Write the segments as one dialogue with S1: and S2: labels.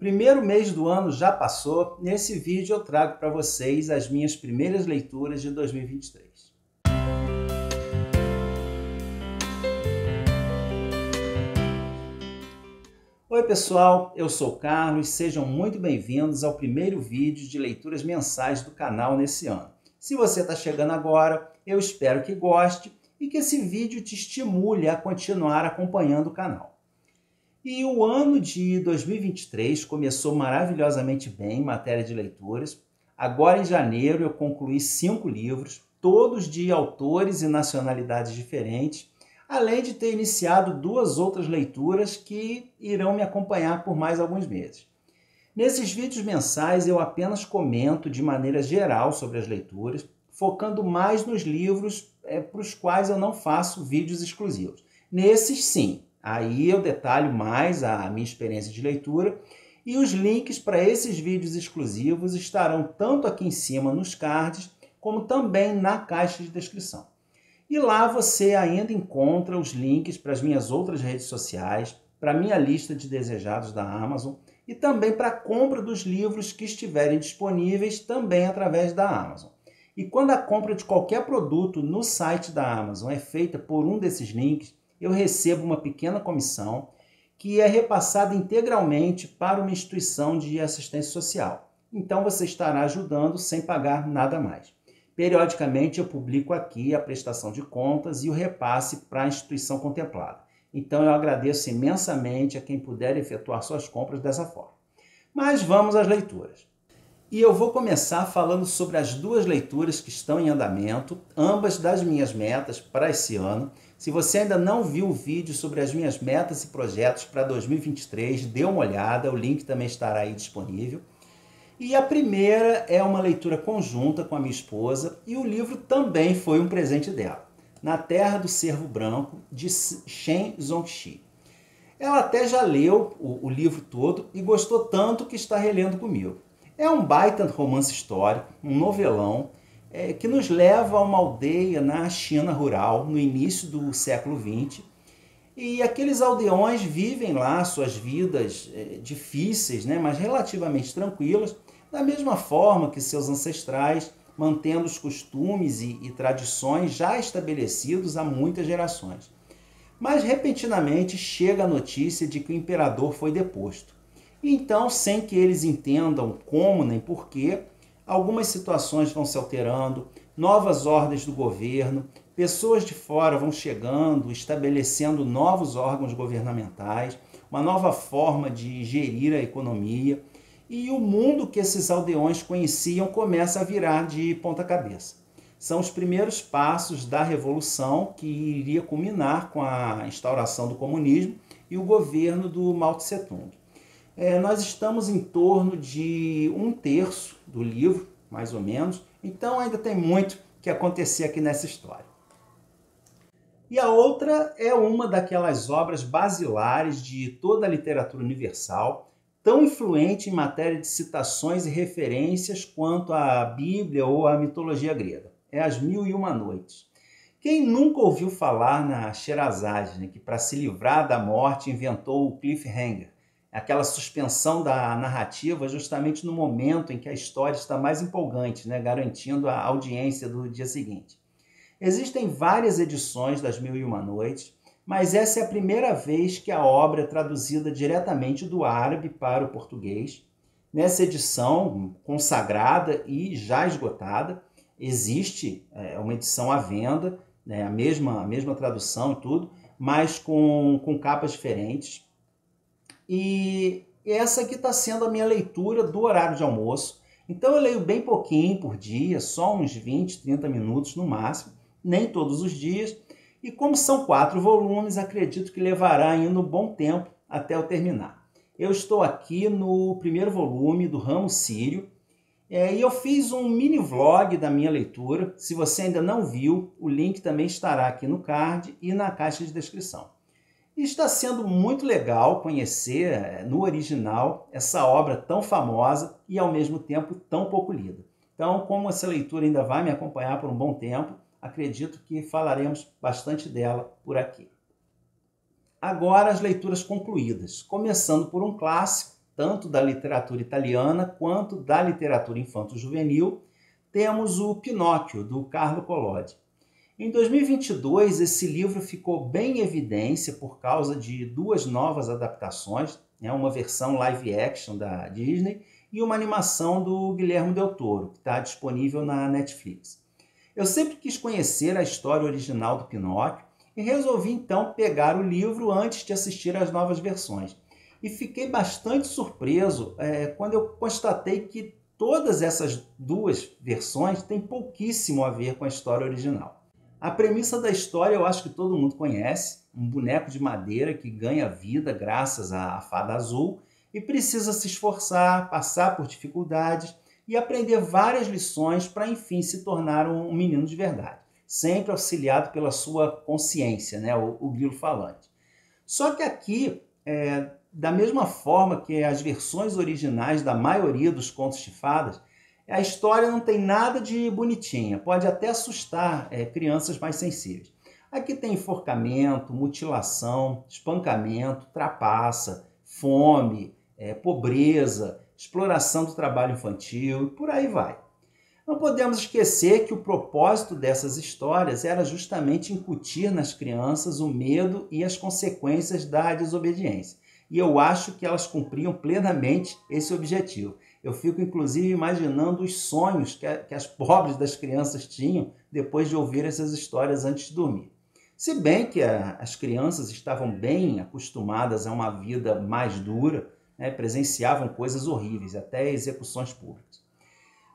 S1: Primeiro mês do ano já passou. Nesse vídeo eu trago para vocês as minhas primeiras leituras de 2023. Oi pessoal, eu sou o Carlos, sejam muito bem-vindos ao primeiro vídeo de leituras mensais do canal nesse ano. Se você está chegando agora, eu espero que goste e que esse vídeo te estimule a continuar acompanhando o canal. E o ano de 2023 começou maravilhosamente bem em matéria de leituras. Agora em janeiro eu concluí 5 livros, todos de autores e nacionalidades diferentes, além de ter iniciado 2 outras leituras que irão me acompanhar por mais alguns meses. Nesses vídeos mensais eu apenas comento de maneira geral sobre as leituras, focando mais nos livros para os quais eu não faço vídeos exclusivos. Nesses sim, aí eu detalho mais a minha experiência de leitura e os links para esses vídeos exclusivos estarão tanto aqui em cima nos cards, como também na caixa de descrição. E lá você ainda encontra os links para as minhas outras redes sociais, para a minha lista de desejados da Amazon e também para a compra dos livros que estiverem disponíveis também através da Amazon. E quando a compra de qualquer produto no site da Amazon é feita por um desses links, eu recebo uma pequena comissão que é repassada integralmente para uma instituição de assistência social. Então você estará ajudando sem pagar nada mais. Periodicamente eu publico aqui a prestação de contas e o repasse para a instituição contemplada. Então eu agradeço imensamente a quem puder efetuar suas compras dessa forma. Mas vamos às leituras. E eu vou começar falando sobre as 2 leituras que estão em andamento, ambas das minhas metas para esse ano. Se você ainda não viu o vídeo sobre as minhas metas e projetos para 2023, dê uma olhada, o link também estará aí disponível. E a primeira é uma leitura conjunta com a minha esposa e o livro também foi um presente dela, Na Terra do Cervo Branco, de Shen Zongxi. Ela até já leu o livro todo e gostou tanto que está relendo comigo. É um baita romance histórico, um novelão, que nos leva a uma aldeia na China rural, no início do século XX. E aqueles aldeões vivem lá suas vidas difíceis, mas relativamente tranquilas, da mesma forma que seus ancestrais, mantendo os costumes e tradições já estabelecidos há muitas gerações. Mas repentinamente chega a notícia de que o imperador foi deposto. E então, sem que eles entendam como nem porquê, algumas situações vão se alterando, novas ordens do governo, pessoas de fora vão chegando, estabelecendo novos órgãos governamentais, uma nova forma de gerir a economia, e o mundo que esses aldeões conheciam começa a virar de ponta cabeça. São os primeiros passos da revolução que iria culminar com a instauração do comunismo e o governo do Mao Tse-tung. Nós estamos em torno de 1/3 do livro, mais ou menos, então ainda tem muito que acontecer aqui nessa história. E a outra é uma daquelas obras basilares de toda a literatura universal, tão influente em matéria de citações e referências quanto a Bíblia ou a mitologia grega. É As Mil e Uma Noites. Quem nunca ouviu falar na Sherazade, que para se livrar da morte inventou o cliffhanger, aquela suspensão da narrativa justamente no momento em que a história está mais empolgante, garantindo a audiência do dia seguinte. Existem várias edições das Mil e Uma Noites, mas essa é a primeira vez que a obra é traduzida diretamente do árabe para o português. Nessa edição consagrada e já esgotada, existe uma edição à venda, a mesma tradução e tudo, mas com capas diferentes. E essa aqui está sendo a minha leitura do horário de almoço. Então eu leio bem pouquinho por dia, só uns 20, 30 minutos no máximo, nem todos os dias. E como são 4 volumes, acredito que levará ainda um bom tempo até eu terminar. Eu estou aqui no primeiro volume do Ramo Sírio e eu fiz um mini vlog da minha leitura. Se você ainda não viu, o link também estará aqui no card e na caixa de descrição. E está sendo muito legal conhecer no original essa obra tão famosa e ao mesmo tempo tão pouco lida. Então, como essa leitura ainda vai me acompanhar por um bom tempo, acredito que falaremos bastante dela por aqui. Agora as leituras concluídas, começando por um clássico tanto da literatura italiana quanto da literatura infanto-juvenil, temos o Pinóquio, do Carlo Collodi. Em 2022, esse livro ficou bem em evidência por causa de duas novas adaptações, uma versão live action da Disney e uma animação do Guillermo del Toro, que está disponível na Netflix. Eu sempre quis conhecer a história original do Pinóquio e resolvi então pegar o livro antes de assistir às novas versões. E fiquei bastante surpreso quando eu constatei que todas essas duas versões têm pouquíssimo a ver com a história original. A premissa da história eu acho que todo mundo conhece, um boneco de madeira que ganha vida graças à fada azul e precisa se esforçar, passar por dificuldades e aprender várias lições para enfim se tornar um menino de verdade, sempre auxiliado pela sua consciência, o grilo falante. Só que aqui, da mesma forma que as versões originais da maioria dos contos de fadas, a história não tem nada de bonitinha, pode até assustar crianças mais sensíveis. Aqui tem enforcamento, mutilação, espancamento, trapaça, fome, pobreza, exploração do trabalho infantil e por aí vai. Não podemos esquecer que o propósito dessas histórias era justamente incutir nas crianças o medo e as consequências da desobediência. E eu acho que elas cumpriam plenamente esse objetivo. Eu fico, inclusive, imaginando os sonhos que as pobres das crianças tinham depois de ouvir essas histórias antes de dormir. Se bem que as crianças estavam bem acostumadas a uma vida mais dura, presenciavam coisas horríveis, até execuções públicas.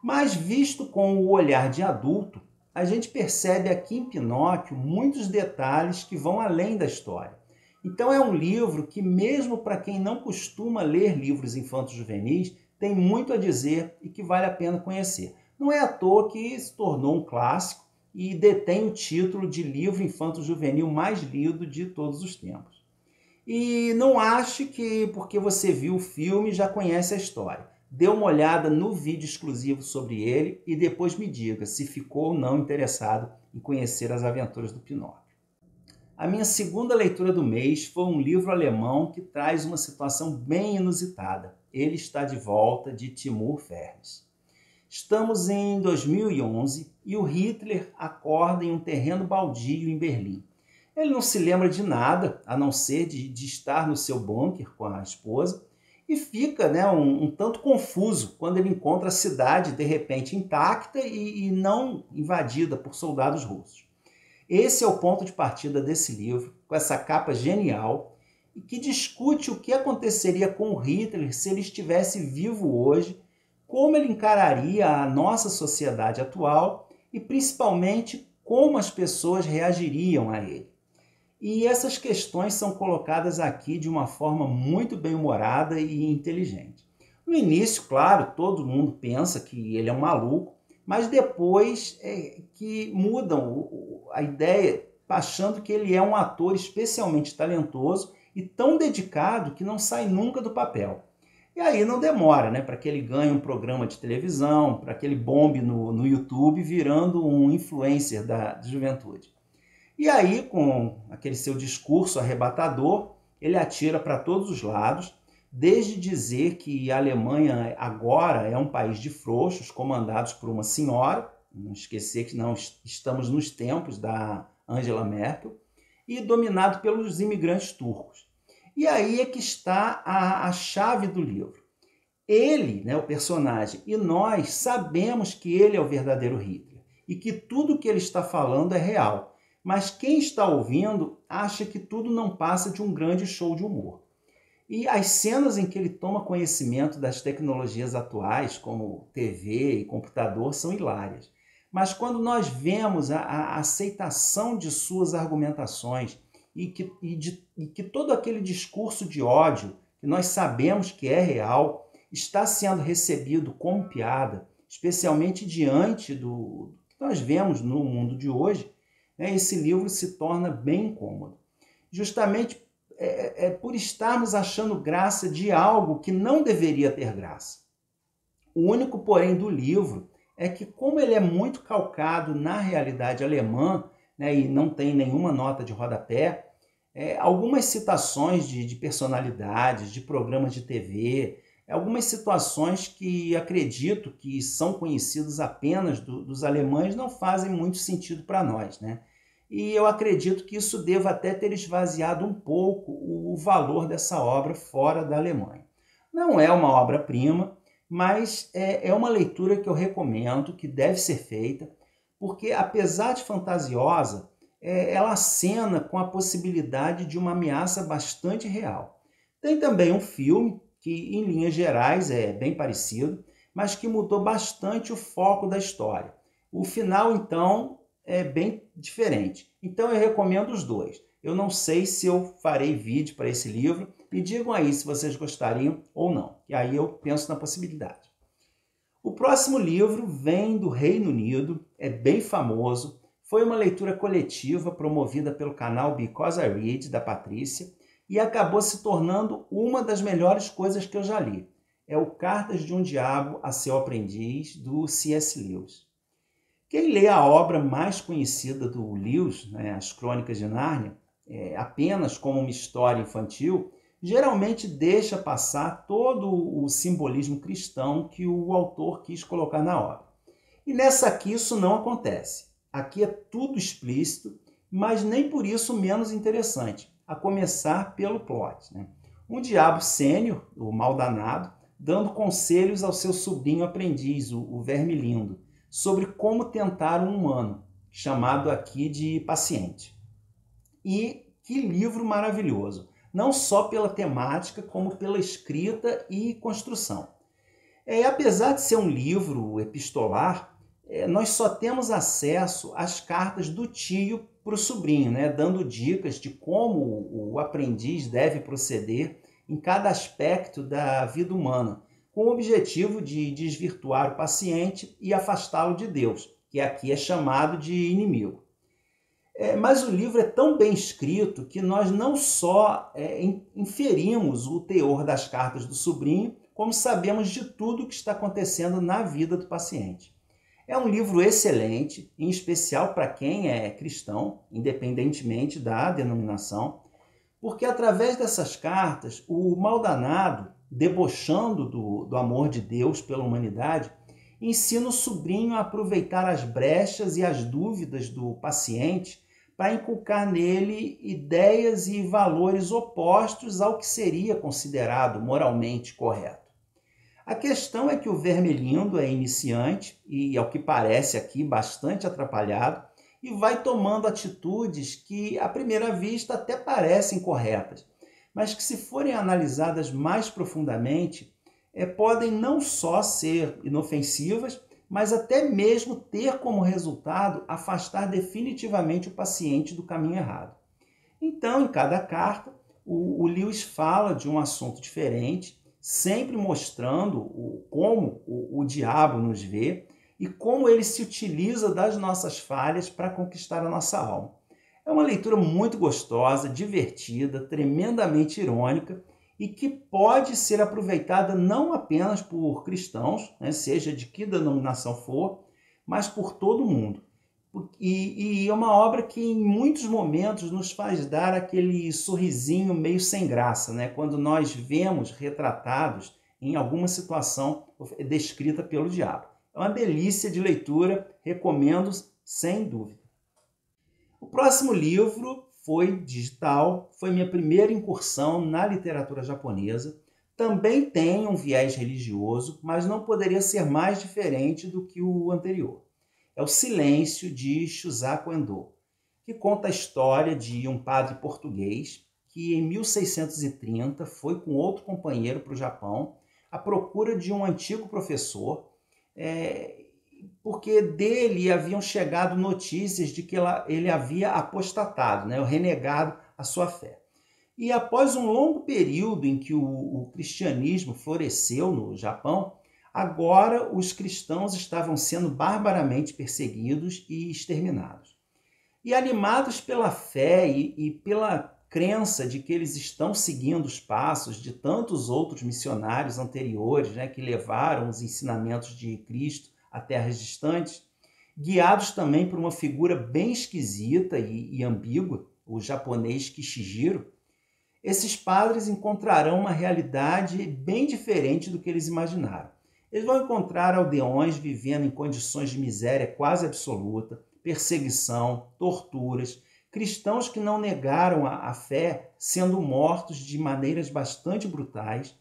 S1: Mas, visto com o olhar de adulto, a gente percebe aqui em Pinóquio muitos detalhes que vão além da história. Então é um livro que, mesmo para quem não costuma ler livros infanto-juvenis, tem muito a dizer e que vale a pena conhecer. Não é à toa que se tornou um clássico e detém o título de livro infanto-juvenil mais lido de todos os tempos. E não ache que porque você viu o filme já conhece a história. Dê uma olhada no vídeo exclusivo sobre ele e depois me diga se ficou ou não interessado em conhecer as aventuras do Pinóquio. A minha segunda leitura do mês foi um livro alemão que traz uma situação bem inusitada. Ele está de volta, de Timur Ferris. Estamos em 2011 e o Hitler acorda em um terreno baldio em Berlim. Ele não se lembra de nada, a não ser de estar no seu bunker com a esposa, e fica um tanto confuso quando ele encontra a cidade de repente intacta e não invadida por soldados russos. Esse é o ponto de partida desse livro, com essa capa genial, e que discute o que aconteceria com o Hitler se ele estivesse vivo hoje, como ele encararia a nossa sociedade atual e principalmente como as pessoas reagiriam a ele. E essas questões são colocadas aqui de uma forma muito bem-humorada e inteligente. No início, claro, todo mundo pensa que ele é um maluco, mas depois que mudam a ideia, achando que ele é um ator especialmente talentoso e tão dedicado que não sai nunca do papel. E aí não demora, para que ele ganhe um programa de televisão, para que ele bombe no YouTube, virando um influencer da juventude. E aí, com aquele seu discurso arrebatador, ele atira para todos os lados, desde dizer que a Alemanha agora é um país de frouxos, comandados por uma senhora, não esquecer que não estamos nos tempos da Angela Merkel, e dominado pelos imigrantes turcos. E aí é que está a chave do livro. Ele, o personagem, e nós sabemos que ele é o verdadeiro Hitler, e que tudo que ele está falando é real. Mas quem está ouvindo acha que tudo não passa de um grande show de humor. E as cenas em que ele toma conhecimento das tecnologias atuais, como TV e computador, são hilárias. Mas quando nós vemos a aceitação de suas argumentações e que todo aquele discurso de ódio, que nós sabemos que é real, está sendo recebido como piada, especialmente diante do que nós vemos no mundo de hoje, esse livro se torna bem incômodo. Justamente por estarmos achando graça de algo que não deveria ter graça. O único, porém, do livro é que, como ele é muito calcado na realidade alemã, e não tem nenhuma nota de rodapé, algumas citações de personalidades, de programas de TV, algumas situações que acredito que são conhecidas apenas dos alemães não fazem muito sentido para nós, né? E eu acredito que isso deva até ter esvaziado um pouco o valor dessa obra fora da Alemanha. Não é uma obra-prima, mas é uma leitura que eu recomendo, que deve ser feita, porque apesar de fantasiosa, ela acena com a possibilidade de uma ameaça bastante real. Tem também um filme que, em linhas gerais, é bem parecido, mas que mudou bastante o foco da história. O final, então, é bem diferente. Então, eu recomendo os dois. Eu não sei se eu farei vídeo para esse livro. Me digam aí se vocês gostariam ou não. E aí eu penso na possibilidade. O próximo livro vem do Reino Unido, é bem famoso. Foi uma leitura coletiva promovida pelo canal Because I Read, da Patrícia, e acabou se tornando uma das melhores coisas que eu já li. É o Cartas de um Diabo a Seu Aprendiz, do C.S. Lewis. Quem lê a obra mais conhecida do Lewis, né, As Crônicas de Nárnia, apenas como uma história infantil, geralmente deixa passar todo o simbolismo cristão que o autor quis colocar na obra. E nessa aqui isso não acontece. Aqui é tudo explícito, mas nem por isso menos interessante, a começar pelo plot, né? Um diabo sênior, o mal danado, dando conselhos ao seu sobrinho aprendiz, o Vermilindo, sobre como tentar um humano, chamado aqui de paciente. E que livro maravilhoso, não só pela temática, como pela escrita e construção. Apesar de ser um livro epistolar, nós só temos acesso às cartas do tio para o sobrinho, né? Dando dicas de como o aprendiz deve proceder em cada aspecto da vida humana, com o objetivo de desvirtuar o paciente e afastá-lo de Deus, que aqui é chamado de inimigo. Mas o livro é tão bem escrito que nós não só inferimos o teor das cartas do sobrinho, como sabemos de tudo o que está acontecendo na vida do paciente. É um livro excelente, em especial para quem é cristão, independentemente da denominação, porque através dessas cartas, o maldanado, debochando do amor de Deus pela humanidade, ensina o sobrinho a aproveitar as brechas e as dúvidas do paciente para inculcar nele ideias e valores opostos ao que seria considerado moralmente correto. A questão é que o Vermilindo é iniciante e, ao que parece aqui, bastante atrapalhado e vai tomando atitudes que, à primeira vista, até parecem corretas, mas que, se forem analisadas mais profundamente, podem não só ser inofensivas, mas até mesmo ter como resultado afastar definitivamente o paciente do caminho errado. Então, em cada carta, o Lewis fala de um assunto diferente, sempre mostrando como o diabo nos vê e como ele se utiliza das nossas falhas para conquistar a nossa alma. É uma leitura muito gostosa, divertida, tremendamente irônica e que pode ser aproveitada não apenas por cristãos, né, seja de que denominação for, mas por todo mundo. E é uma obra que em muitos momentos nos faz dar aquele sorrisinho meio sem graça, né? Quando nós vemos retratados em alguma situação descrita pelo diabo. É uma delícia de leitura, recomendo sem dúvida. O próximo livro foi digital, foi minha primeira incursão na literatura japonesa. Também tem um viés religioso, mas não poderia ser mais diferente do que o anterior. É o Silêncio, de Shusaku Endo, que conta a história de um padre português que em 1630 foi com outro companheiro para o Japão à procura de um antigo professor, porque dele haviam chegado notícias de que ele havia apostatado, né, renegado a sua fé. E após um longo período em que o cristianismo floresceu no Japão, agora os cristãos estavam sendo barbaramente perseguidos e exterminados. E animados pela fé e pela crença de que eles estão seguindo os passos de tantos outros missionários anteriores, né, que levaram os ensinamentos de Cristo a terras distantes, guiados também por uma figura bem esquisita e ambígua, o japonês Kishijiro, esses padres encontrarão uma realidade bem diferente do que eles imaginaram. Eles vão encontrar aldeões vivendo em condições de miséria quase absoluta, perseguição, torturas, cristãos que não negaram a fé sendo mortos de maneiras bastante brutais,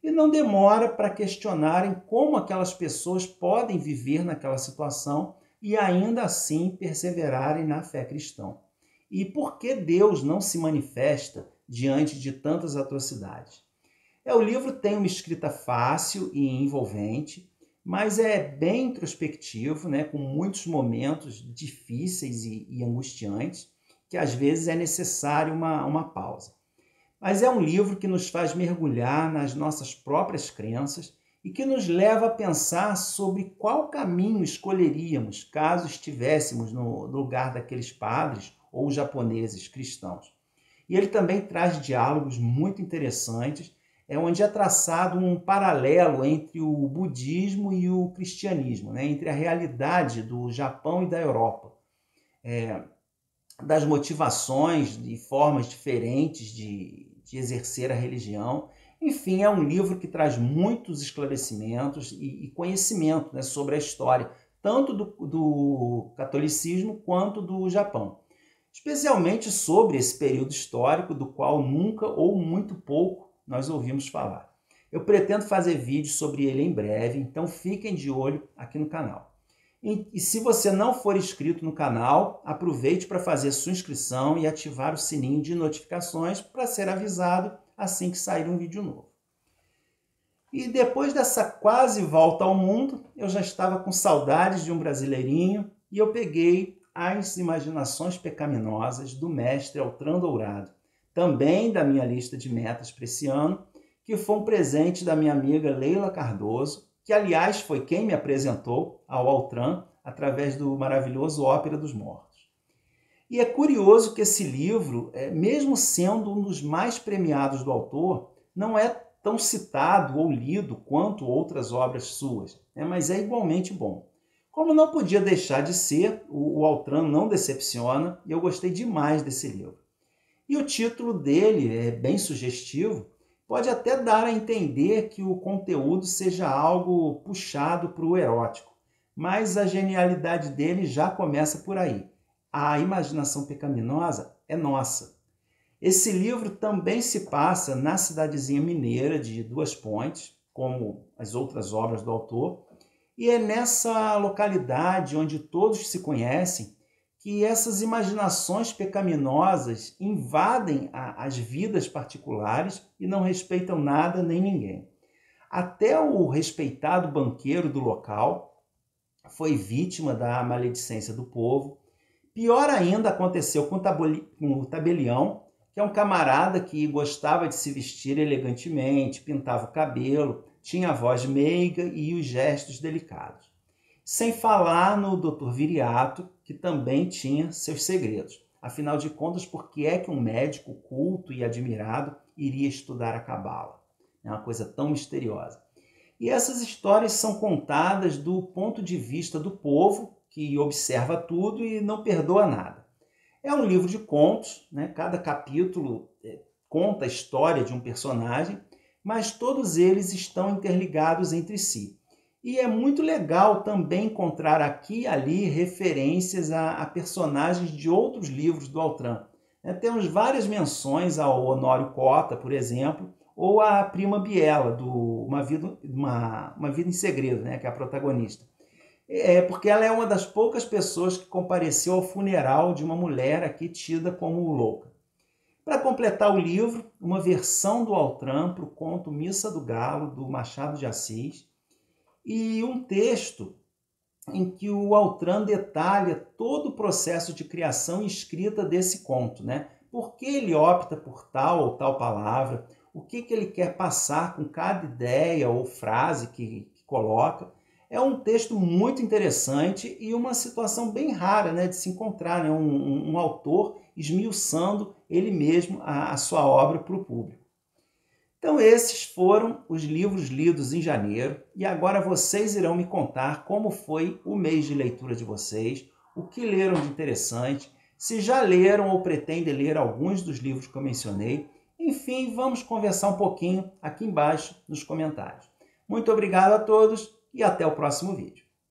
S1: e não demora para questionarem como aquelas pessoas podem viver naquela situação e ainda assim perseverarem na fé cristã. E por que Deus não se manifesta diante de tantas atrocidades? O livro tem uma escrita fácil e envolvente, mas é bem introspectivo, né, com muitos momentos difíceis e angustiantes, que às vezes é necessário uma pausa. Mas é um livro que nos faz mergulhar nas nossas próprias crenças e que nos leva a pensar sobre qual caminho escolheríamos caso estivéssemos no lugar daqueles padres ou japoneses cristãos. E ele também traz diálogos muito interessantes, onde é traçado um paralelo entre o budismo e o cristianismo, né? Entre a realidade do Japão e da Europa, das motivações e formas diferentes de exercer a religião. Enfim, é um livro que traz muitos esclarecimentos e conhecimento, né, sobre a história, tanto do catolicismo quanto do Japão. Especialmente sobre esse período histórico do qual nunca ou muito pouco nós ouvimos falar. Eu pretendo fazer vídeos sobre ele em breve, então fiquem de olho aqui no canal. E se você não for inscrito no canal, aproveite para fazer sua inscrição e ativar o sininho de notificações para ser avisado assim que sair um vídeo novo. E depois dessa quase volta ao mundo, eu já estava com saudades de um brasileirinho e eu peguei As Imaginações Pecaminosas, do mestre Altran Dourado, também da minha lista de metas para esse ano, que foi um presente da minha amiga Leila Cardoso, que aliás foi quem me apresentou ao Altran através do maravilhoso Ópera dos Mortos. E é curioso que esse livro, mesmo sendo um dos mais premiados do autor, não é tão citado ou lido quanto outras obras suas, mas é igualmente bom. Como não podia deixar de ser, o Altran não decepciona e eu gostei demais desse livro. E o título dele é bem sugestivo, pode até dar a entender que o conteúdo seja algo puxado para o erótico, mas a genialidade dele já começa por aí. A imaginação pecaminosa é nossa. Esse livro também se passa na cidadezinha mineira de Duas Pontes, como as outras obras do autor, e é nessa localidade onde todos se conhecem que essas imaginações pecaminosas invadem as vidas particulares e não respeitam nada nem ninguém. Até o respeitado banqueiro do local foi vítima da maledicência do povo. Pior ainda aconteceu com o tabelião, que é um camarada que gostava de se vestir elegantemente, pintava o cabelo, tinha a voz meiga e os gestos delicados. Sem falar no Dr. Viriato, que também tinha seus segredos. Afinal de contas, por que é que um médico culto e admirado iria estudar a cabala? É uma coisa tão misteriosa. E essas histórias são contadas do ponto de vista do povo, que observa tudo e não perdoa nada. É um livro de contos, né? Cada capítulo conta a história de um personagem, mas todos eles estão interligados entre si. E é muito legal também encontrar aqui e ali referências a personagens de outros livros do Altran. Temos várias menções ao Honório Cota, por exemplo, ou à prima Biela, do Uma Vida em Segredo, né, que é a protagonista. Porque ela é uma das poucas pessoas que compareceu ao funeral de uma mulher aqui tida como louca. Para completar o livro, uma versão do Altran para o conto Missa do Galo, do Machado de Assis, e um texto em que o Altran detalha todo o processo de criação e escrita desse conto, né? Por que ele opta por tal ou tal palavra, o que ele quer passar com cada ideia ou frase que coloca. É um texto muito interessante e uma situação bem rara, né, de se encontrar, né? Um autor esmiuçando ele mesmo a sua obra para o público. Então esses foram os livros lidos em janeiro e agora vocês irão me contar como foi o mês de leitura de vocês, o que leram de interessante, se já leram ou pretendem ler alguns dos livros que eu mencionei. Enfim, vamos conversar um pouquinho aqui embaixo nos comentários. Muito obrigado a todos e até o próximo vídeo.